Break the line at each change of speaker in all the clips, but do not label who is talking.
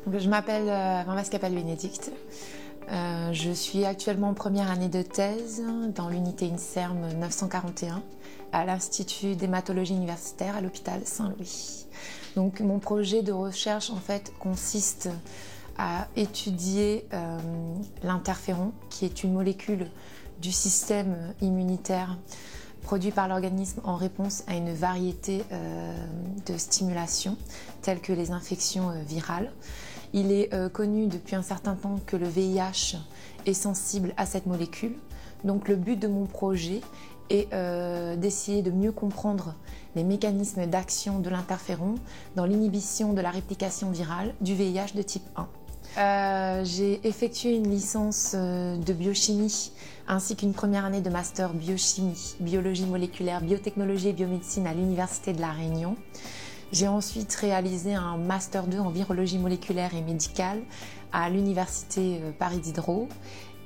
Donc, je m'appelle Vanvas Capel-Bénédicte. Je suis actuellement en première année de thèse dans l'unité INSERM 941 à l'Institut d'hématologie universitaire à l'hôpital Saint-Louis. Donc mon projet de recherche en fait consiste à étudier l'interféron, qui est une molécule du système immunitaire produit par l'organisme en réponse à une variété de stimulations telles que les infections virales. Il est connu depuis un certain temps que le VIH est sensible à cette molécule. Donc le but de mon projet est d'essayer de mieux comprendre les mécanismes d'action de l'interféron dans l'inhibition de la réplication virale du VIH de type 1. J'ai effectué une licence de biochimie ainsi qu'une première année de master biochimie, biologie moléculaire, biotechnologie et biomédecine à l'Université de La Réunion. J'ai ensuite réalisé un master 2 en virologie moléculaire et médicale à l'Université Paris Diderot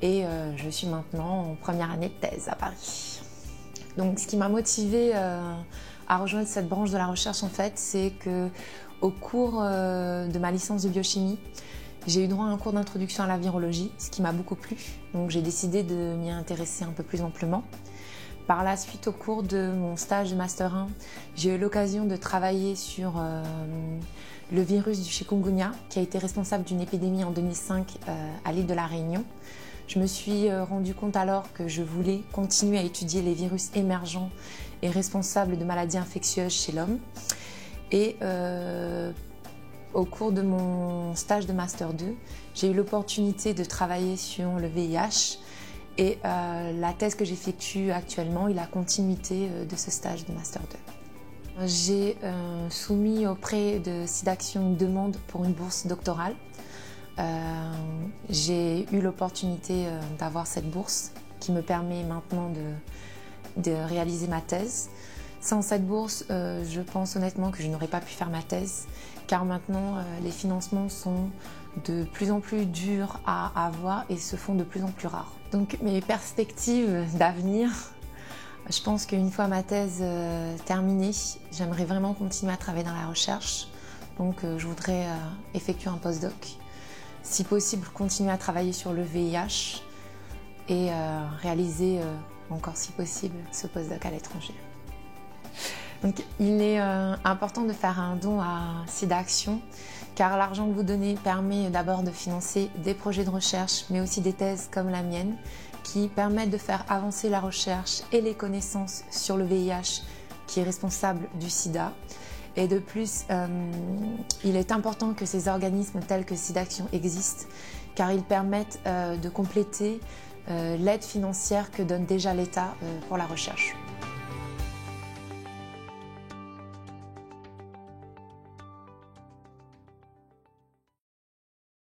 et je suis maintenant en première année de thèse à Paris. Donc ce qui m'a motivée à rejoindre cette branche de la recherche en fait, c'est que au cours de ma licence de biochimie, j'ai eu droit à un cours d'introduction à la virologie, ce qui m'a beaucoup plu. Donc j'ai décidé de m'y intéresser un peu plus amplement. Par la suite, au cours de mon stage de Master 1, j'ai eu l'occasion de travailler sur le virus du chikungunya, qui a été responsable d'une épidémie en 2005 à l'île de la Réunion. Je me suis rendu compte alors que je voulais continuer à étudier les virus émergents et responsables de maladies infectieuses chez l'homme. Et au cours de mon stage de Master 2, j'ai eu l'opportunité de travailler sur le VIH. Et la thèse que j'effectue actuellement est la continuité de ce stage de Master 2. J'ai soumis auprès de SIDAction une demande pour une bourse doctorale. J'ai eu l'opportunité d'avoir cette bourse qui me permet maintenant de réaliser ma thèse. Sans cette bourse, je pense honnêtement que je n'aurais pas pu faire ma thèse, car maintenant les financements sont de plus en plus durs à avoir et se font de plus en plus rares. Donc mes perspectives d'avenir, je pense qu'une fois ma thèse terminée, j'aimerais vraiment continuer à travailler dans la recherche. Donc je voudrais effectuer un postdoc. Si possible, continuer à travailler sur le VIH et réaliser encore si possible ce postdoc à l'étranger. Donc, il est important de faire un don à SIDAction car l'argent que vous donnez permet d'abord de financer des projets de recherche mais aussi des thèses comme la mienne qui permettent de faire avancer la recherche et les connaissances sur le VIH qui est responsable du sida. Et de plus, il est important que ces organismes tels que SIDAction existent car ils permettent de compléter l'aide financière que donne déjà l'État pour la recherche.